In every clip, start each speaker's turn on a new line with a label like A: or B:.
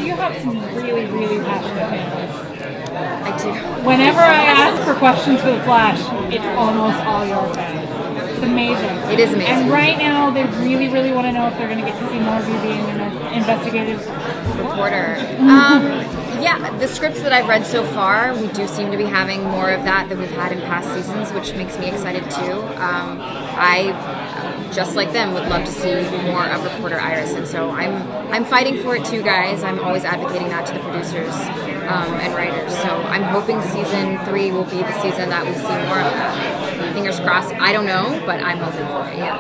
A: you have some really, really passionate fans.
B: I do.
A: Whenever I ask for questions for the Flash, it's almost all your fans. It's amazing.
B: It is amazing.
A: And right now, they really, really want to know if they're going to get to see more of you being an investigative
B: reporter. Yeah, the scripts that I've read so far, we do seem to be having more of that than we've had in past seasons, which makes me excited too. I, just like them, would love to see more of reporter Iris, and so I'm fighting for it too, guys. I'm always advocating that to the producers and writers. So I'm hoping season 3 will be the season that we see more of that. Fingers crossed. I don't know, but I'm hoping for it. Yeah.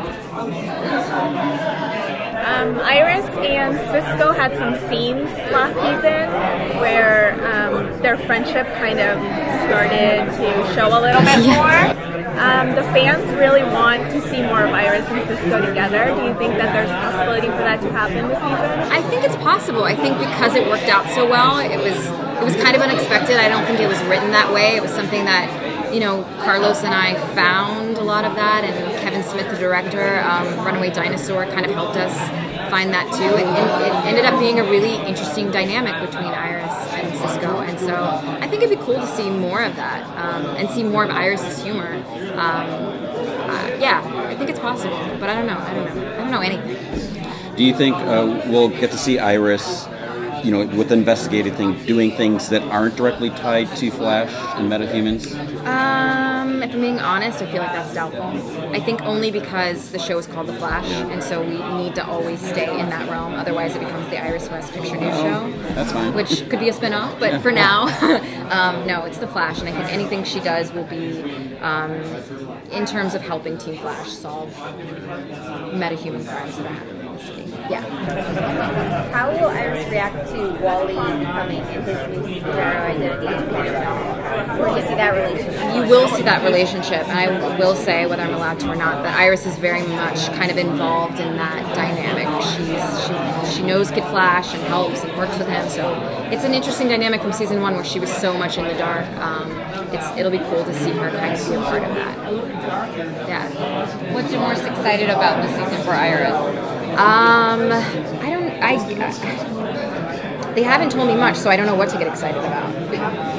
C: Iris and Cisco had some scenes last season where their friendship kind of started to show a little bit more. The fans really want to see more of Iris and Cisco together. Do you think that there's a possibility for that to happen this season?
B: I think it's possible. I think because it worked out so well, it was kind of unexpected. I don't think it was written that way. It was something that, you know, Carlos and I found a lot of that, and Kevin Smith, the director, Runaway Dinosaur, kind of helped us find that too. It ended up being a really interesting dynamic between Iris and Cisco, and so I think it'd be cool to see more of that and see more of Iris's humor. Yeah, I think it's possible, but I don't know anything.
D: Do you think we'll get to see Iris, you know, with the investigative thing, doing things that aren't directly tied to Flash and metahumans?
B: If I'm being honest, I feel like that's doubtful. I think only because the show is called The Flash, and so we need to always stay in that realm. Otherwise, it becomes the Iris West Picture News show.
D: That's fine.
B: Which could be a spin-off, but for now, no, it's The Flash, and I think anything she does will be in terms of helping Team Flash solve metahuman crimes that are happening in the city. Yeah.
E: How will Iris react to Wally becoming his new superhero identity? Will you see that relationship?
B: You will see that relationship, and I will say, whether I'm allowed to or not, that Iris is very much kind of involved in that dynamic. She knows Kid Flash and helps and works with him, so it's an interesting dynamic from season 1 where she was so much in the dark. It'll be cool to see her kind of be a part of that. Yeah.
F: What's you most excited about this season for Iris?
B: They haven't told me much, so I don't know what to get excited about.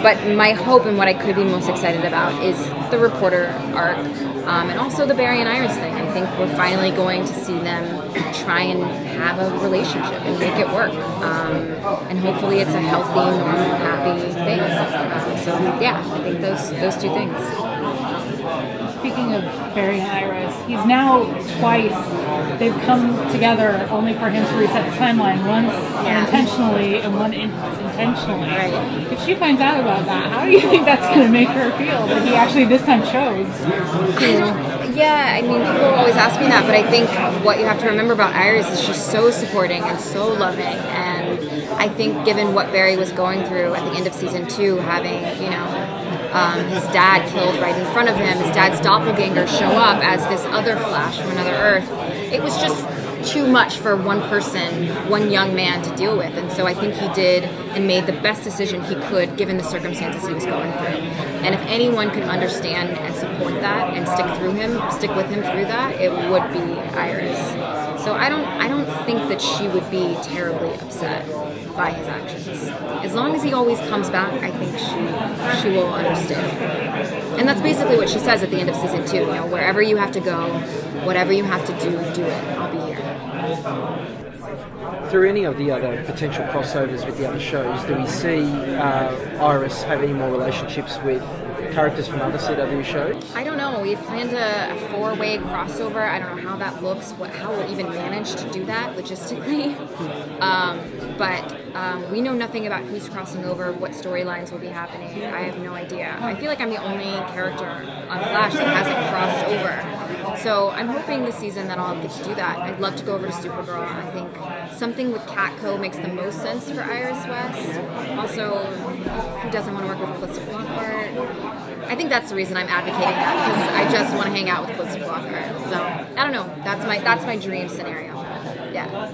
B: But my hope and what I could be most excited about is the reporter arc, and also the Barry and Iris thing. I think we're finally going to see them try and have a relationship and make it work. And hopefully it's a healthy, normal, happy thing. So yeah, I think those two things.
A: Speaking of Barry and Iris, he's now twice, they've come together only for him to reset the timeline, once unintentionally and one intentionally.
B: Right.
A: If she finds out about that, how do you think that's going to make her feel that he actually this time chose to...
B: Yeah, I mean, people always ask me that, but I think what you have to remember about Iris is she's so supporting and so loving, and I think given what Barry was going through at the end of season 2, having, you know, his dad killed right in front of him, his dad's doppelganger show up as this other Flash from another Earth, it was just too much for one person, one young man to deal with, and so I think he did and made the best decision he could given the circumstances he was going through. And if anyone could understand and support that and stick with him through that, it would be Iris. So I don't think that she would be terribly upset by his actions. As long as he always comes back, I think she will understand. And that's basically what she says at the end of season 2. You know, wherever you have to go, whatever you have to do it. I'll be here.
G: Through any of the other potential crossovers with the other shows, do we see Iris have any more relationships with characters from other CW shows?
B: I don't know. We've planned a 4-way crossover. I don't know how that looks, how we'll even manage to do that logistically. But we know nothing about who's crossing over, what storylines will be happening. I have no idea. I feel like I'm the only character on Flash that hasn't crossed over. So I'm hoping this season that I'll get to do that. I'd love to go over to Supergirl. I think something with Catco makes the most sense for Iris West. Also, who doesn't want to work with Calista Flockhart? I think that's the reason I'm advocating that, because I just want to hang out with Calista Flockhart. So I don't know. That's my dream scenario. Yeah.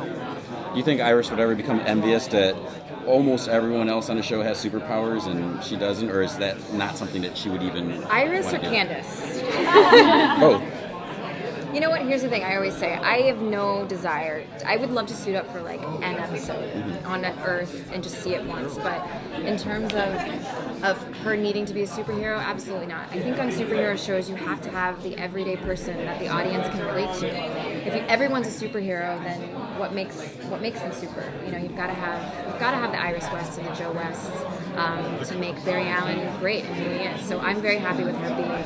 D: Do you think Iris would ever become envious that almost everyone else on the show has superpowers and she doesn't, or is that not something that she would even?
B: Iris or Candice?
D: Both.
B: You know what? Here's the thing. I always say I have no desire. I would love to suit up for like an episode on Earth and just see it once. But in terms of her needing to be a superhero, absolutely not. I think on superhero shows you have to have the everyday person that the audience can relate to. If everyone's a superhero, then what makes them super? You know, you've got to have the Iris West and the Joe West to make Barry Allen great and who he is. So I'm very happy with her being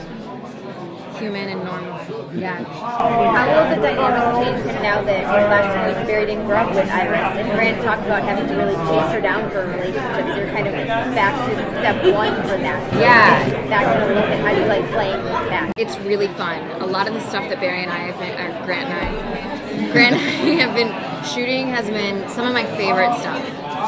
B: human and normal. Yeah.
E: How will the dynamic change now that Flash Barry didn't grow up with Iris? And Grant talked about having to really chase her down for relationships. You're kind of back to step one for that.
B: Yeah.
E: Back to the look at how you like playing back.
B: It's really fun. A lot of the stuff that Barry and I have been, or Grant and I have been shooting has been some of my favorite stuff.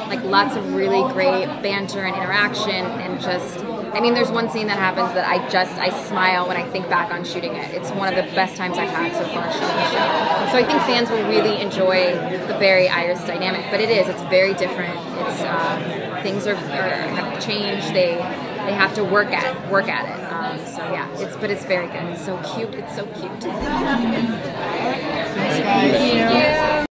B: Like lots of really great banter and interaction and just, I mean, there's one scene that happens that I smile when I think back on shooting it. It's one of the best times I've had so far shooting the show. So I think fans will really enjoy the Barry-Iris dynamic, but it's very different. It's things have changed. They have to work at it. So yeah, it's very good. It's so cute. It's so cute.
A: Thank you.